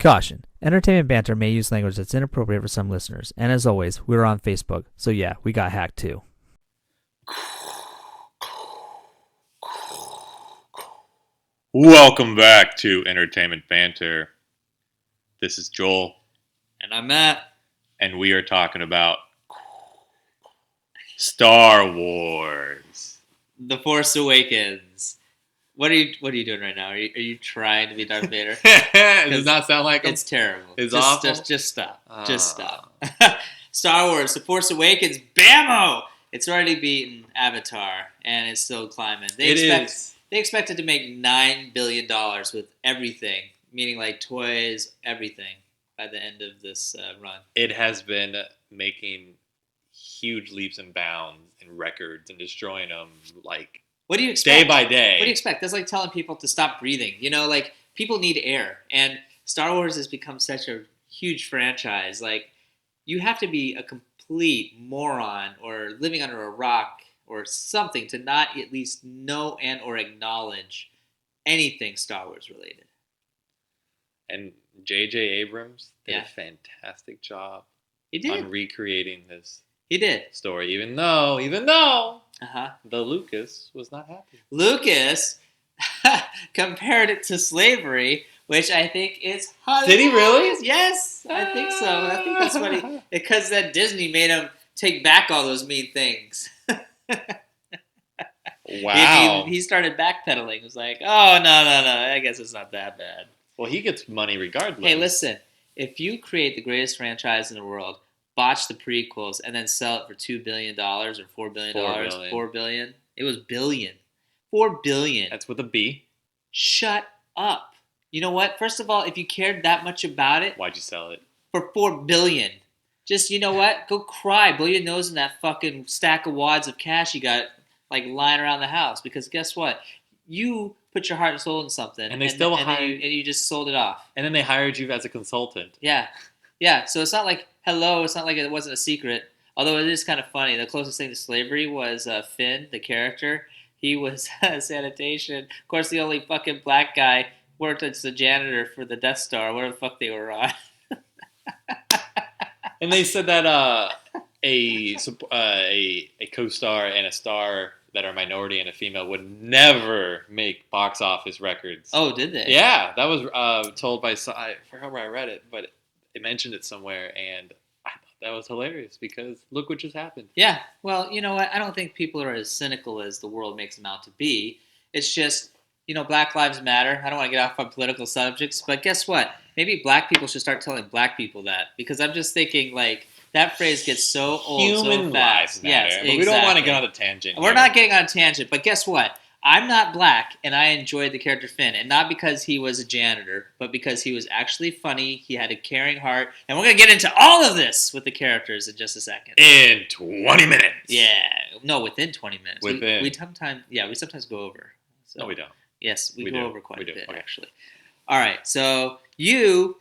Caution. Entertainment Banter may use language that's inappropriate for some listeners. And as always, we're on Facebook. So yeah, we got hacked too. Welcome back to Entertainment Banter. This is Joel. And I'm Matt. And we are talking about Star Wars. The Force Awakens. What are you doing right now? Are you trying to be Darth Vader? Does not sound like him? It's terrible. It's just, awful. Just stop. Just stop. Star Wars, The Force Awakens, bammo! It's already beaten Avatar, and it's still climbing. They expected to make $9 billion with everything, meaning like toys, everything, by the end of this run. It has been making huge leaps and bounds and records and destroying them like what do you expect? Day by day. What do you expect? That's like telling people to stop breathing. You know, like people need air, and Star Wars has become such a huge franchise. Like you have to be a complete moron or living under a rock or something to not at least know and or acknowledge anything Star Wars related. And J.J. Abrams did a fantastic job on recreating this story, even though the Lucas was not happy. Lucas compared it to slavery, which I think is hilarious. Did he really? Yes, I think so. I think that's what because that Disney made him take back all those mean things. Wow. He started backpedaling. It was like, oh, no, I guess it's not that bad. Well, he gets money regardless. Hey, listen, if you create the greatest franchise in the world, botch the prequels, and then sell it for $2 billion or $4 billion. $4 billion. It was billion. $4 billion. That's with a B. Shut up. You know what? First of all, if you cared that much about it, why'd you sell it? For $4 billion. Just, you know what? Go cry. Blow your nose in that fucking stack of wads of cash you got like lying around the house. Because guess what? You put your heart and soul in something, and they still hired, and you just sold it off. And then they hired you as a consultant. Yeah. So it's not like hello. It's not like it wasn't a secret. Although it is kind of funny. The closest thing to slavery was Finn, the character. He was sanitation. Of course, the only fucking black guy worked as the janitor for the Death Star. Whatever the fuck they were on. And they said that a co-star and a star that are minority and a female would never make box office records. Oh, did they? Yeah, that was told by I forgot where I read it, but it mentioned it somewhere, and I thought that was hilarious because look what just happened. Yeah, well, you know what? I don't think people are as cynical as the world makes them out to be. It's just, Black Lives Matter. I don't want to get off on political subjects, but guess what? Maybe black people should start telling black people that, because I'm just thinking, like, that phrase gets so old Human so fast. Lives matter, yes, but we don't want to get on a tangent. We're not getting on a tangent, but guess what? I'm not black, and I enjoyed the character Finn, and not because he was a janitor, but because he was actually funny, he had a caring heart, and we're going to get into all of this with the characters in just a second. In 20 minutes. Yeah. No, within 20 minutes. Within. We sometimes go over. So, no, we don't. Yes, we go over quite a bit, okay. Actually. All right, so you,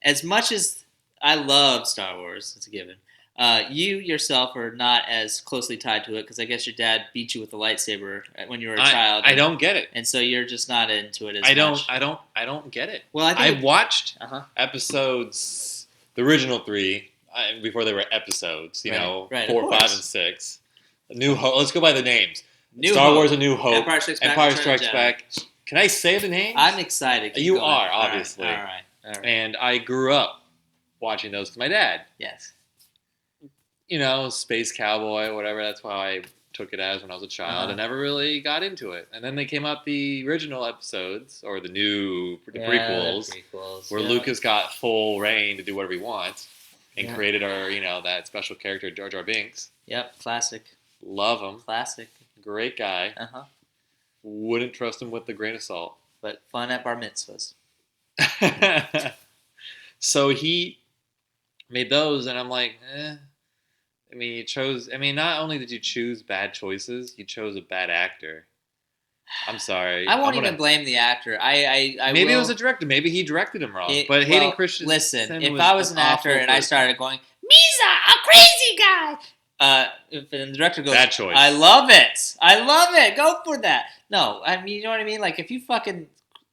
as much as I love Star Wars, it's a given, you yourself are not as closely tied to it because I guess your dad beat you with a lightsaber when you were a child. I don't get it, and so you're just not into it as much. I don't get it. Well, I watched episodes, the original 3, before they were episodes. 4, 5, and 6. Let's go by the names. Star Wars: A New Hope, Empire Strikes Back. Can I say the names? I'm excited. You are, obviously. All right. And I grew up watching those with my dad. Yes. Space Cowboy, whatever. That's how I took it as when I was a child. I never really got into it. And then they came out the original episodes, or the prequels, where Lucas got full reign to do whatever he wants and created our, that special character, Jar Jar Binks. Yep, classic. Love him. Classic. Great guy. Wouldn't trust him with a grain of salt. But fun at bar mitzvahs. So he made those, and I'm like, not only did you choose bad choices, you chose a bad actor. I'm sorry. I won't even blame the actor. Maybe it was a director. Maybe he directed him wrong. But Hayden Christensen. Listen, if I was an actor and I started going, Misa, a crazy guy. If the director goes, bad choice. I love it. Go for that. No, you know what I mean? Like, if you fucking,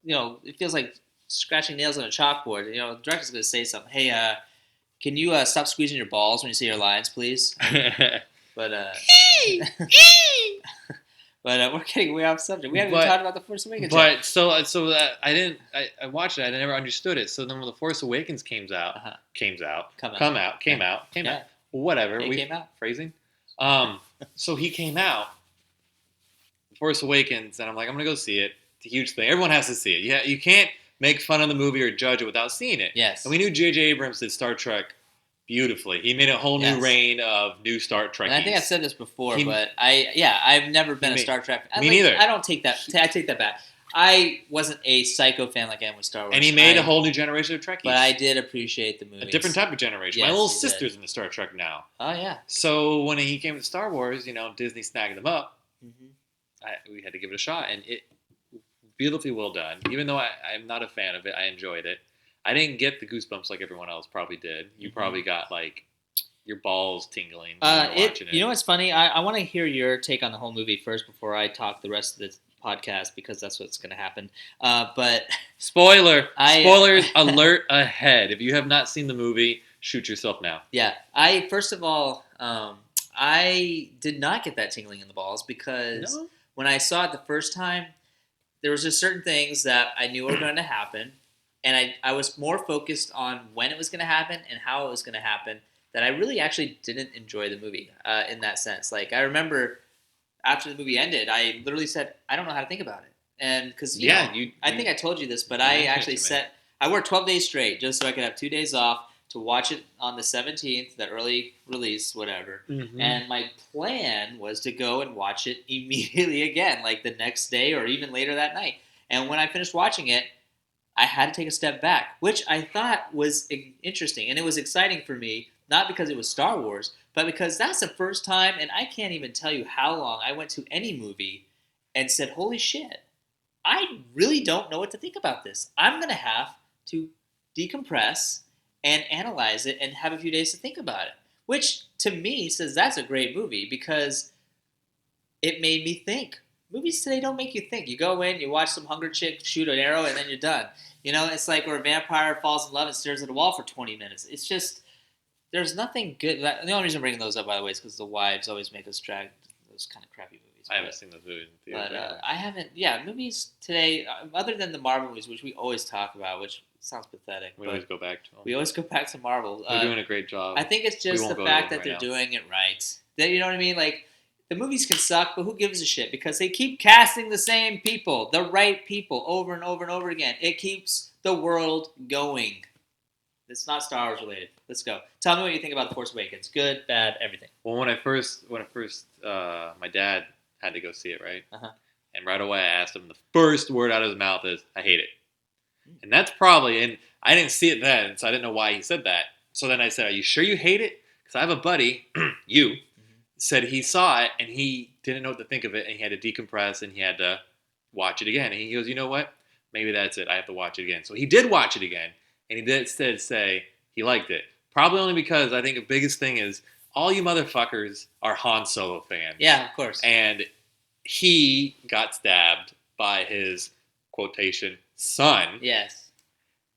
it feels like scratching nails on a chalkboard. The director's going to say something. Hey, can you stop squeezing your balls when you say your lines, please? But but we're getting way off subject. We haven't even talked about The Force Awakens yet. But so I watched it. I never understood it. So then when The Force Awakens came out, whatever. It came out. Phrasing. So he came out, The Force Awakens, and I'm like, I'm gonna go see it. It's a huge thing. Everyone has to see it. Yeah, you can't make fun of the movie or judge it without seeing it. Yes. And we knew J.J. Abrams did Star Trek beautifully. He made a whole new reign of new Star Trek. And I think I've said this before, but I've never been a Star Trek fan. Me neither. I don't take that. I take that back. I wasn't a psycho fan like I am with Star Wars. And he made a whole new generation of Trekkies. But I did appreciate the movies. A different type of generation. Yes, my little sister's into Star Trek now. Oh, yeah. So when he came to Star Wars, Disney snagged him up. Mm-hmm. We had to give it a shot. And it beautifully well done. Even though I'm not a fan of it, I enjoyed it. I didn't get the goosebumps like everyone else probably did. You probably got like your balls tingling when you're watching it. You know what's funny? I want to hear your take on the whole movie first before I talk the rest of the podcast, because that's what's going to happen. But spoilers alert ahead. If you have not seen the movie, shoot yourself now. Yeah. First of all, I did not get that tingling in the balls because when I saw it the first time, there was just certain things that I knew were going to happen, and I was more focused on when it was going to happen and how it was going to happen, that I really actually didn't enjoy the movie in that sense. Like, I remember after the movie ended, I literally said, I don't know how to think about it. And because, I think I told you this, but I actually I worked 12 days straight just so I could have 2 days off to watch it on the 17th, the early release, whatever. Mm-hmm. And my plan was to go and watch it immediately again, like the next day or even later that night. And when I finished watching it, I had to take a step back, which I thought was interesting. And it was exciting for me, not because it was Star Wars, but because that's the first time, and I can't even tell you how long I went to any movie and said, holy shit, I really don't know what to think about this. I'm going to have to decompress and analyze it and have a few days to think about it. Which, to me, says that's a great movie because it made me think. Movies today don't make you think. You go in, you watch some hungry chick shoot an arrow, and then you're done. It's like where a vampire falls in love and stares at a wall for 20 minutes. It's just, there's nothing good. The only reason I'm bringing those up, by the way, is because the wives always make us drag those kind of crappy movies. I haven't seen those movies in theaters. But I haven't, movies today, other than the Marvel movies, which we always talk about, which sounds pathetic. We always go back to them. We always go back to Marvel. They're doing a great job. I think it's just the fact that they're doing it right. You know what I mean? Like, the movies can suck, but who gives a shit? Because they keep casting the same people, the right people, over and over and over again. It keeps the world going. It's not Star Wars related. Let's go. Tell me what you think about The Force Awakens. Good, bad, everything. Well, when I first, my dad had to go see it, right? Uh-huh. And right away I asked him, the first word out of his mouth is, I hate it. And that's probably, and I didn't see it then, so I didn't know why he said that. So then I said, are you sure you hate it? Because I have a buddy, said he saw it and he didn't know what to think of it and he had to decompress and he had to watch it again. And he goes, you know what? Maybe that's it. I have to watch it again. So he did watch it again and he did instead say he liked it. Probably only because I think the biggest thing is all you motherfuckers are Han Solo fans. Yeah, of course. And he got stabbed by his, quotation, son. Yes.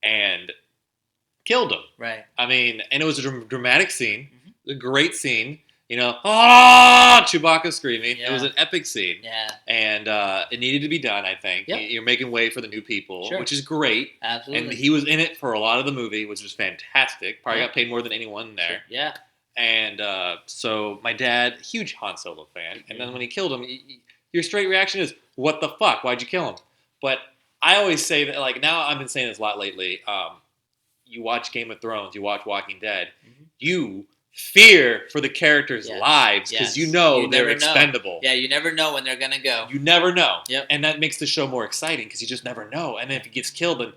And killed him. Right. I mean, and it was a dramatic scene. A great scene. Chewbacca screaming. Yeah. It was an epic scene. Yeah. And it needed to be done, I think. Yep. You're making way for the new people, which is great. Absolutely. And he was in it for a lot of the movie, which was fantastic. Probably got paid more than anyone there. Sure. Yeah. And so my dad, huge Han Solo fan. And then when he killed him, your straight reaction is, what the fuck? Why'd you kill him? But I always say that, like, now I've been saying this a lot lately. You watch Game of Thrones, you watch Walking Dead, you fear for the characters' lives because you know they're expendable. Yeah, you never know when they're going to go. You never know. Yep. And that makes the show more exciting because you just never know. And then if he gets killed, then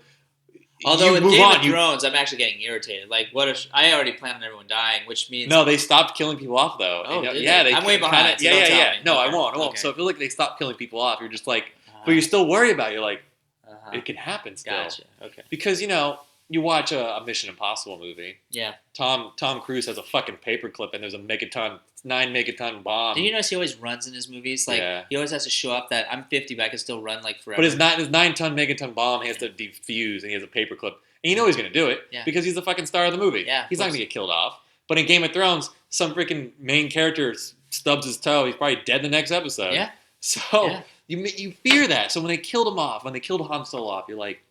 although in Game of Thrones, I'm actually getting irritated. Like, what if I already planned on everyone dying, which means... No, they stopped killing people off, though. Oh, I'm way behind. So No, I won't. Okay. So I feel like they stopped killing people off. You're just like... But you're still worried about it. You're like, it can happen still. Gotcha. Okay. Because, you watch a Mission Impossible movie. Yeah. Tom Cruise has a fucking paperclip, and there's a 9 megaton bomb. Do you notice he always runs in his movies? Like he always has to show up that I'm 50, but I can still run like forever. But his 9-ton megaton bomb, he has to defuse, and he has a paperclip, and you know he's gonna do it because he's the fucking star of the movie. Yeah, he's not gonna get killed off. But in Game of Thrones, some freaking main character stubs his toe. He's probably dead the next episode. Yeah. So you fear that. So when they killed him off, when they killed Han Solo off, you're like,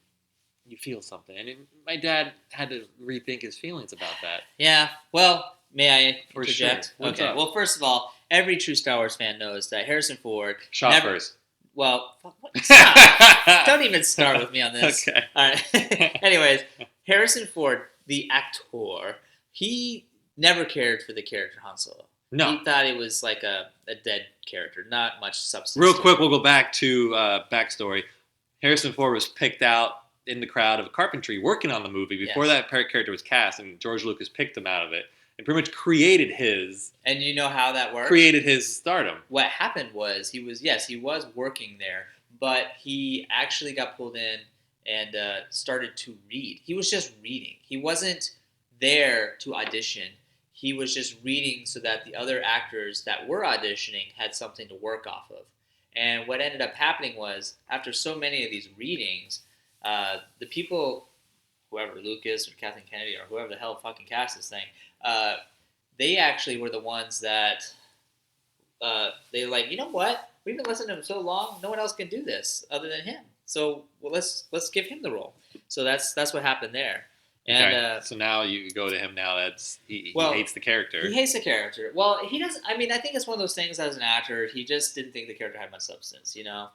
you feel something. And my dad had to rethink his feelings about that. Yeah. Well, may I For interject? Sure. Okay. Well, first of all, every true Star Wars fan knows that Harrison Ford shot first. Well, stop. Don't even start with me on this. Okay. All right. Anyways, Harrison Ford, the actor, he never cared for the character Han Solo. No. He thought it was like a dead character, not much substance. Real quick, we'll go back to backstory. Harrison Ford was picked out in the crowd of carpentry working on the movie before that character was cast, and George Lucas picked him out of it and pretty much created his. And you know how that works? Created his stardom. What happened was he was working there, but he actually got pulled in and started to read. He was just reading. He wasn't there to audition. He was just reading so that the other actors that were auditioning had something to work off of. And what ended up happening was, after so many of these readings, the people, whoever, Lucas or Kathleen Kennedy or whoever the hell fucking cast this thing, they actually were the ones that they were like, you know what? We've been listening to him so long, no one else can do this other than him. So let's give him the role. So that's what happened there. And okay. So now you go to him now. He hates the character. He hates the character. Well, he doesn't. I mean, I think it's one of those things as an actor. He just didn't think the character had much substance. You know,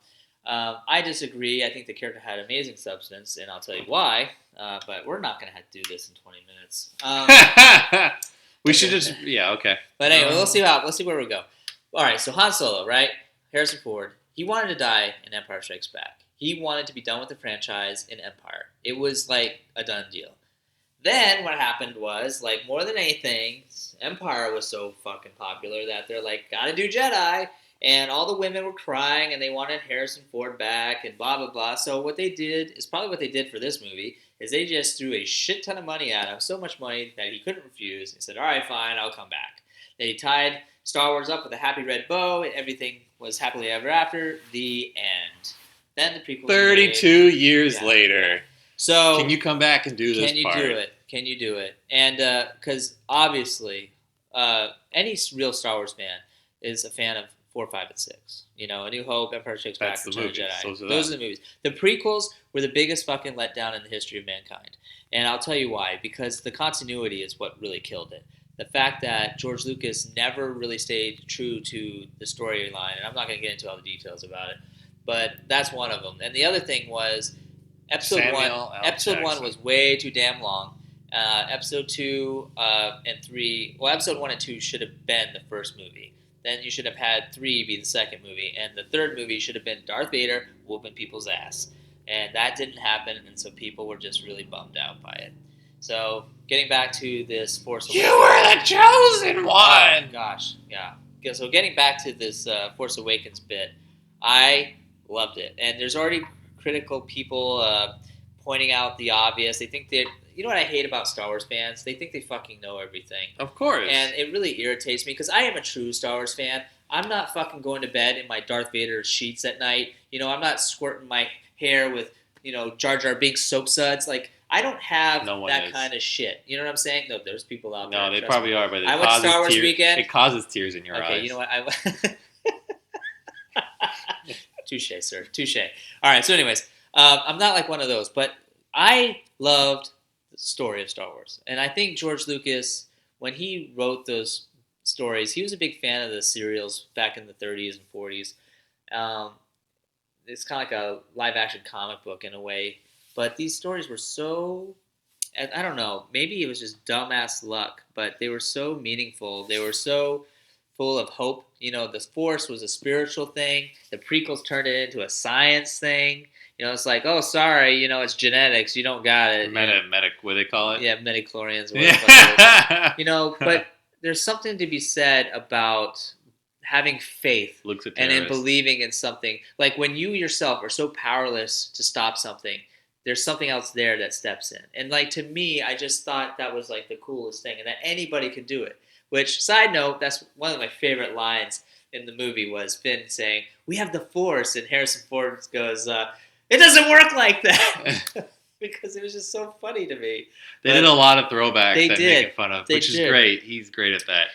I disagree. I think the character had amazing substance, and I'll tell you why. But we're not going to have to do this in 20 minutes. We should just okay. But anyway, we'll see where we go. All right. So Han Solo, right? Harrison Ford. He wanted to die in Empire Strikes Back. He wanted to be done with the franchise in Empire. It was like a done deal. Then what happened was, like, more than anything, Empire was so fucking popular that they're like, gotta do Jedi. And all the women were crying and they wanted Harrison Ford back and blah, blah, blah. So what they did is probably what they did for this movie is they just threw a shit ton of money at him, so much money that he couldn't refuse. He said, all right, fine, I'll come back. They tied Star Wars up with a happy red bow. And everything was happily ever after. The end. Then the prequel. 32 years later. So can you come back and do this part? Can you do it? And because obviously, any real Star Wars fan is a fan of 4, 5, and 6. You know, A New Hope, Empire Strikes Back, Return of the Jedi. Those are the movies. The prequels were the biggest fucking letdown in the history of mankind. And I'll tell you why. Because the continuity is what really killed it. The fact that George Lucas never really stayed true to the storyline, and I'm not going to get into all the details about it, but that's one of them. And the other thing was Episode 1 was way too damn long. Episode 2 and 3, well, Episode 1 and 2 should have been the first movie. Then you should have had 3 be the second movie, and the third movie should have been Darth Vader whooping people's ass. And that didn't happen, and so people were just really bummed out by it. So, getting back to this Force Awakens. You were the chosen one! Oh, gosh, yeah. So getting back to this Force Awakens bit, I loved it. And there's already critical people pointing out the obvious. They think that, you know what I hate about Star Wars fans? They think they fucking know everything. Of course. And it really irritates me because I am a true Star Wars fan. I'm not fucking going to bed in my Darth Vader sheets at night. You know, I'm not squirting my hair with, you know, Jar Jar Binks soap suds. Like, I don't have that kind of shit. You know what I'm saying? No, there's people out there. No, they probably are, but I went to Star Wars weekend. It causes tears in your eyes. Okay, you know what? Touche, sir. Touche. All right, so anyways, I'm not like one of those, but I loved the story of Star Wars. And I think George Lucas, when he wrote those stories, he was a big fan of the serials back in the 30s and 40s. It's kind of like a live-action comic book in a way. But these stories were so, I don't know, maybe it was just dumbass luck, but they were so meaningful. They were so full of hope. You know, the Force was a spiritual thing. The prequels turned it into a science thing. You know, it's like, oh, sorry, you know, it's genetics. You don't got it. What do they call it? Yeah, midichlorians. Yeah. You know, but there's something to be said about having faith and in believing in something. Like when you yourself are so powerless to stop something, there's something else there that steps in. And like to me, I just thought that was like the coolest thing, and that anybody could do it. Which, side note, that's one of my favorite lines in the movie was Finn saying, "We have the Force," and Harrison Ford goes, "It doesn't work like that," because it was just so funny to me. They did a lot of throwbacks They that did. making fun of, They which is did. great. He's great at that.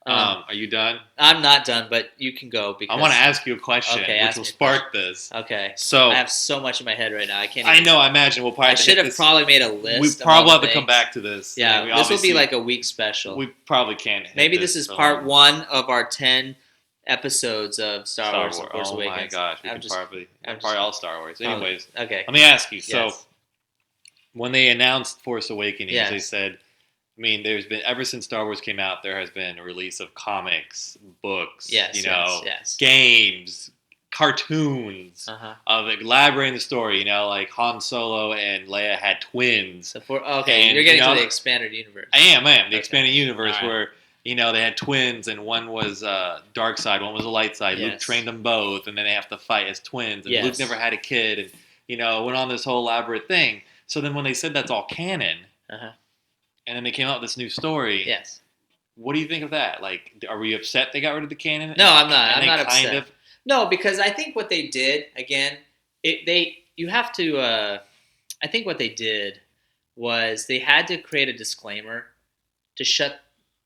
Are you done? I'm not done, but you can go because I want to ask you a question, Okay, which ask will me a spark this. Okay. So I have so much in my head right now. I can't. I Even, know. I imagine we'll probably. I should have probably made a list. We of probably all have the to come things. back to this. Yeah, I mean, this will be like a week special. We probably can't. Hit Maybe this is so part long. 1 of our 10 episodes of Star Wars: The Force Oh Awakens. my gosh, we could probably all Star Wars. Anyways, okay. Let me ask you. Yes. So when they announced Force Awakens, Yes. they said, I mean, there's been ever since Star Wars came out, there has been a release of comics, books, Yes, yes. games, cartoons Uh-huh. of elaborating the story. Like Han Solo and Leia had twins. Okay, And, you're getting to the expanded universe. I am. The Okay. expanded universe All right. where they had twins, and one was dark side, one was a light side. Yes. Luke trained them both, and then they have to fight as twins. And Yes. Luke never had a kid, and went on this whole elaborate thing. So then when they said that's all canon, and then they came out with this new story. Yes. What do you think of that? Like, are we upset they got rid of the canon? No, I'm not. I'm not kind upset. No, because I think what they did again, you have to. I think what they did was they had to create a disclaimer to shut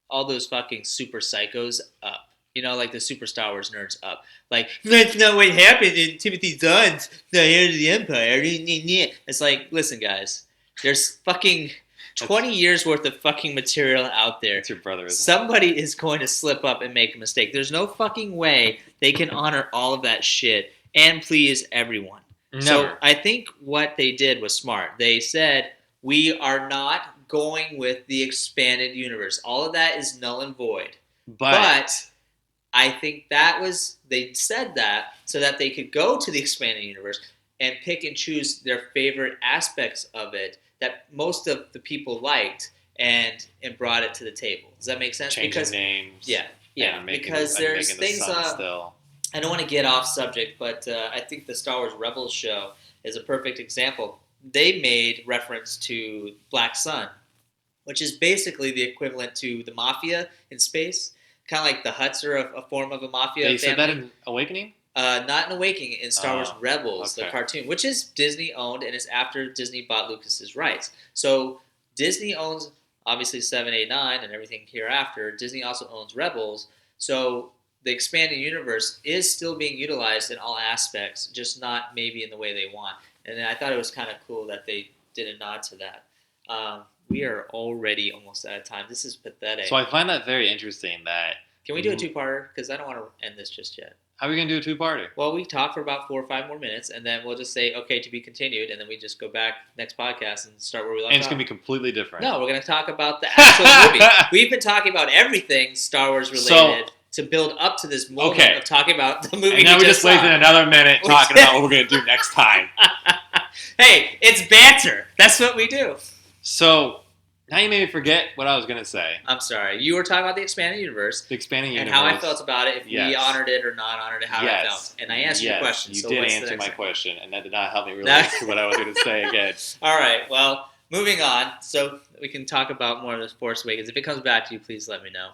all those fucking super psychos up. Like the super Star Wars nerds up. Like, that's not what happened in Timothy Zahn's The Heir to the Empire. It's like, listen, guys, there's fucking 20 years worth of fucking material out there. It's your brother, isn't Somebody is going to slip up and make a mistake. There's no fucking way they can honor all of that shit and please everyone. Never. So I think what they did was smart. They said, we are not going with the expanded universe. All of that is null and void. But I think they said that so that they could go to the expanded universe and pick and choose their favorite aspects of it that most of the people liked and brought it to the table. Does that make sense? Changing names. Yeah. Because there's things. Still. I don't want to get off subject, but I think the Star Wars Rebels show is a perfect example. They made reference to Black Sun, which is basically the equivalent to the Mafia in space. Kind of like the Hutts are a form of a Mafia family. They said that in Awakening? Not in Awakening, in Star Wars Rebels, okay. The cartoon, which is Disney owned and is after Disney bought Lucas's rights. So Disney owns obviously 7, 8, 9 and everything hereafter. Disney also owns Rebels. So the expanded universe is still being utilized in all aspects, just not maybe in the way they want. And I thought it was kind of cool that they did a nod to that. We are already almost out of time. This is pathetic. So I find that very interesting that... Can we do a two-parter? Because I don't want to end this just yet. How are we going to do a two-parter? Well, we talk for about 4 or 5 more minutes, and then we'll just say, okay, to be continued, and then we just go back next podcast and start where we left off. And it's going to be completely different. No, we're going to talk about the actual movie. We've been talking about everything Star Wars related to build up to this moment of talking about the movie. And now we just wasted another minute talking about what we're going to do next time. Hey, it's banter. That's what we do. So, now you made me forget what I was going to say. I'm sorry. You were talking about the expanded universe. The expanding universe. And how I felt about it, if we honored it or not honored it, how I felt. And I answered your question. You so did what's answer the my next question, and that did not help me relate to what I was going to say again. All right. Well, moving on. So we can talk about more of this Force Awakens. If it comes back to you, please let me know.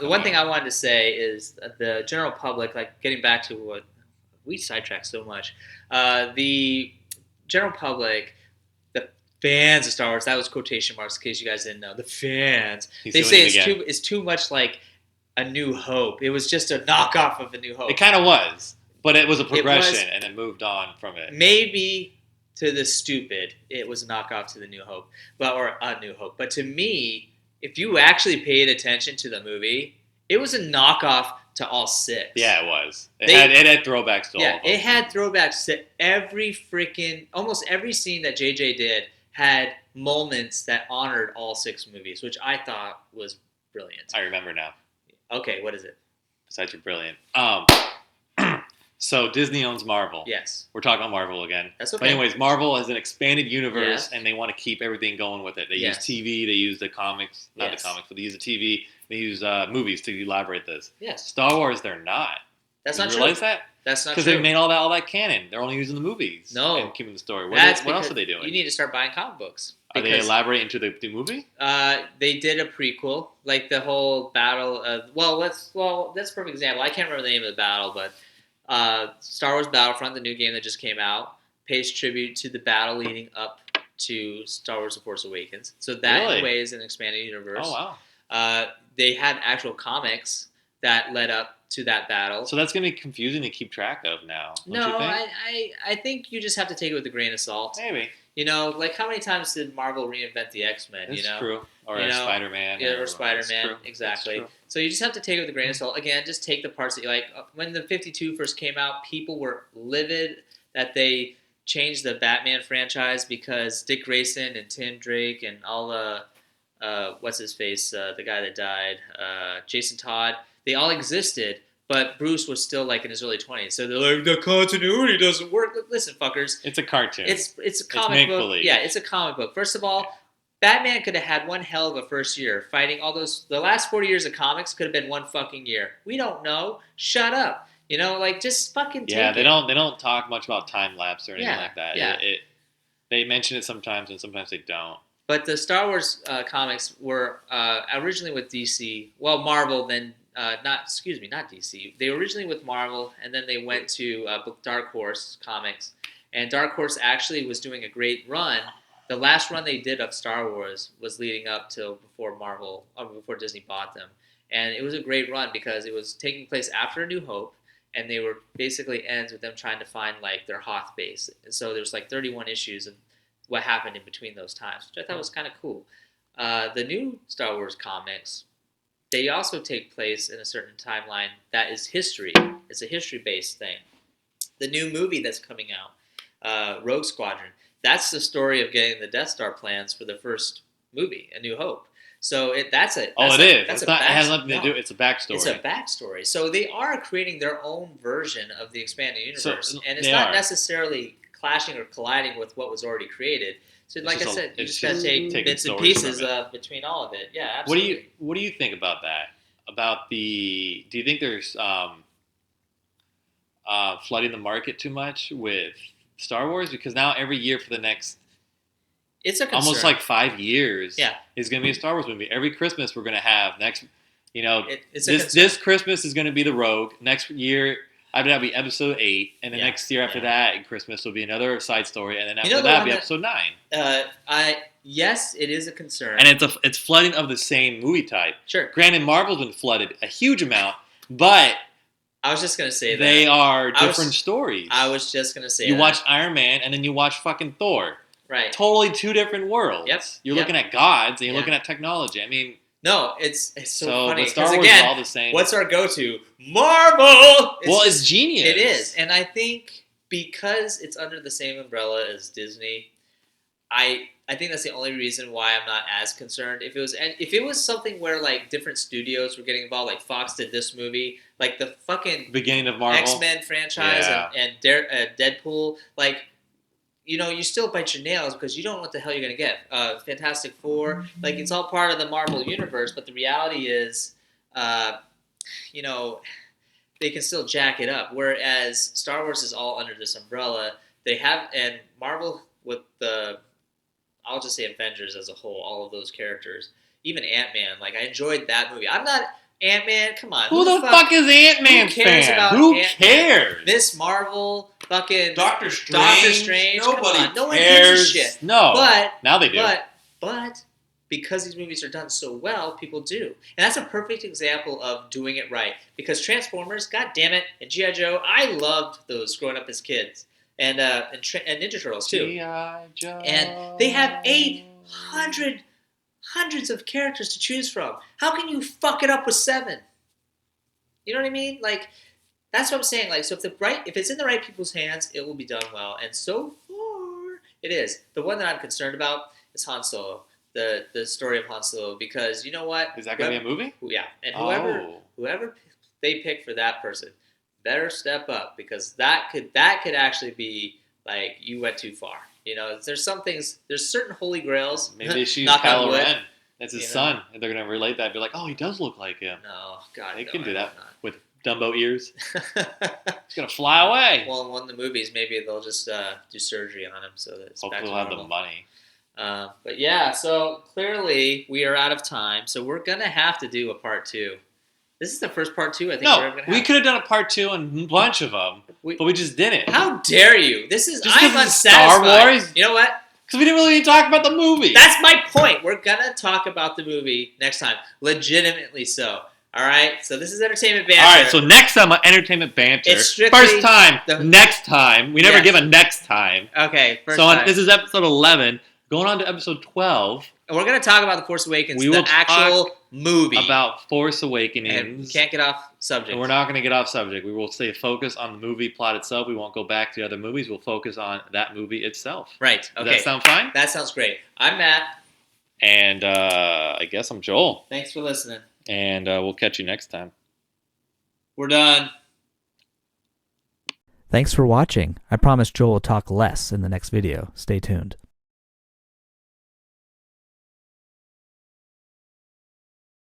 The one thing I wanted to say is the general public, like getting back to what we sidetracked so much, the general public, the fans of Star Wars, that was quotation marks in case you guys didn't know, the fans, they say it's too much like A New Hope. It was just a knockoff of A New Hope. It kind of was, but it was a progression and it moved on from it. Maybe to the stupid, it was a knockoff to the New Hope, or A New Hope. But to me, if you actually paid attention to the movie, it was a knockoff to all 6. Yeah, it was. It had throwbacks to all of them. It had throwbacks to almost every scene that JJ did had moments that honored all 6 movies, which I thought was brilliant. I remember now. Okay, what is it? Besides you're brilliant. So Disney owns Marvel. Yes. We're talking about Marvel again. That's okay. But anyways, Marvel has an expanded universe, and they want to keep everything going with it. They use TV, they use the comics, not the comics, but they use the TV, they use movies to elaborate this. Yes. Star Wars, they're not. That's you not realize true. that? That's not because true. they made all that canon. They're only using the movies. No. And keeping the story. What else are they doing? You need to start buying comic books. Are they elaborating into the movie? They did a prequel, like the whole battle. That's a perfect example. I can't remember the name of the battle, but Star Wars Battlefront, the new game that just came out, pays tribute to the battle leading up to Star Wars: The Force Awakens. So that in a way is an expanded universe. Oh wow! They had actual comics that led up to that battle. So that's gonna be confusing to keep track of now. No, I think you just have to take it with a grain of salt. Maybe. You know, like how many times did Marvel reinvent the X-Men? That's you know, true. Or Spider-Man. Yeah, or Spider-Man. Exactly. So you just have to take it with a grain of salt. Again, just take the parts that you like. When the 52 first came out, people were livid that they changed the Batman franchise because Dick Grayson and Tim Drake and all the what's his face, the guy that died, Jason Todd, they all existed. But Bruce was still like in his early 20s, so they're like, the continuity doesn't work. Listen, fuckers, it's a cartoon. It's a comic book. Believe. Yeah, it's a comic book. First of all, Batman could have had one hell of a first year fighting all those. The last 40 years of comics could have been one fucking year. We don't know. Shut up. You know, like just fucking. Yeah, they don't talk much about time lapse or anything like that. Yeah. They mention it sometimes and sometimes they don't. But the Star Wars comics were originally with DC. Well, Marvel then. Not DC. They were originally with Marvel, and then they went to Dark Horse Comics. And Dark Horse actually was doing a great run. The last run they did of Star Wars was leading up to before Disney bought them. And it was a great run because it was taking place after A New Hope, and they were basically ends with them trying to find like their Hoth base. And so there's like 31 issues of what happened in between those times, which I thought was kind of cool. The new Star Wars comics, they also take place in a certain timeline that is history. It's a history-based thing. The new movie that's coming out, Rogue Squadron, that's the story of getting the Death Star plans for the first movie, A New Hope. So it is. It has nothing to do. It's a backstory. It's a backstory. So they are creating their own version of the expanded universe, and it's not necessarily clashing or colliding with what was already created. So, like I said, you just got to take bits and pieces between all of it. Yeah, absolutely. What do you think about that? Do you think there's flooding the market too much with Star Wars? Because now every year for the next, it's a concern. Almost like 5 years, yeah, is going to be a Star Wars movie. Every Christmas we're going to have this Christmas is going to be the Rogue. Next year, that'll be episode 8, and the next year after that, in Christmas, will be another side story, and then after that, will be episode 9. Yes, it is a concern, and it's flooding of the same movie type. Sure. Granted, Marvel's been flooded a huge amount, but I was just gonna say they are different stories. I was just gonna say you watch Iron Man, and then you watch fucking Thor. Right. Totally two different worlds. Yep. You're looking at gods, and you're looking at technology. I mean. No, it's so funny. Star Wars is all the same. What's our go-to? Marvel! It's genius. It is. And I think because it's under the same umbrella as Disney, I think that's the only reason why I'm not as concerned. If it was something where like different studios were getting involved, like Fox did this movie, like the fucking beginning of Marvel X-Men franchise and Deadpool, like, you know, you still bite your nails because you don't know what the hell you're going to get. Fantastic Four, like, it's all part of the Marvel universe, but the reality is, you know, they can still jack it up. Whereas Star Wars is all under this umbrella. And Marvel with I'll just say Avengers as a whole, all of those characters, even Ant-Man, like, I enjoyed that movie. I'm not... Ant-Man, come on. Who the fuck is Ant-Man fan? Who cares? Miss Marvel, fucking Doctor Strange. Nobody cares. No one gives a shit. No. But now they do. But because these movies are done so well, people do. And that's a perfect example of doing it right. Because Transformers, god damn it, and G.I. Joe, I loved those growing up as kids. And Ninja Turtles too. G.I. Joe. And they have hundreds of characters to choose from. How can you fuck it up with 7? You know what I mean? Like, that's what I'm saying. Like, so if it's in the right people's hands, it will be done well. And so far, it is. The one that I'm concerned about is Han Solo. The story of Han Solo, because you know what? Is that going to be a movie? Yeah, and whoever they pick for that person better step up, because that could actually be like, you went too far. You know, there's certain holy grails. Maybe they choose Kylo Ren. That's his son, and they're going to relate that. Be like, oh, he does look like him. No, God, they can do that with Dumbo ears. It's gonna fly away. Well, in one of the movies, maybe they'll just do surgery on him so that it's Hopefully back to we'll have normal. the money. But yeah, so clearly we are out of time, so we're gonna have to do a part 2. This is the first part 2 I think we're No, ever gonna we have. could have done a part 2 on a bunch of them, but we just didn't. How dare you? This is Just I'm 'cause it's unsatisfied. Star Wars? You know what? Because we didn't really talk about the movie. That's my point. We're gonna talk about the movie next time, legitimately so. All right. So this is Entertainment Banter. All right, so next time on Entertainment Banter, It's strictly first time, next time. We never Yes. give a next time. Okay. First So time. this is episode 11, going on to episode 12. And we're gonna talk about the Force Awakens, We will the actual movie. About Force and we Awakenings. can't get off subject. And we're not going to get off subject. We will stay focused on the movie plot itself. We won't go back to the other movies. We'll focus on that movie itself. Right. Okay. Does that sound fine? That sounds great. I'm Matt. And I guess I'm Joel. Thanks for listening. And we'll catch you next time. We're done. Thanks for watching. I promise Joel will talk less in the next video. Stay tuned.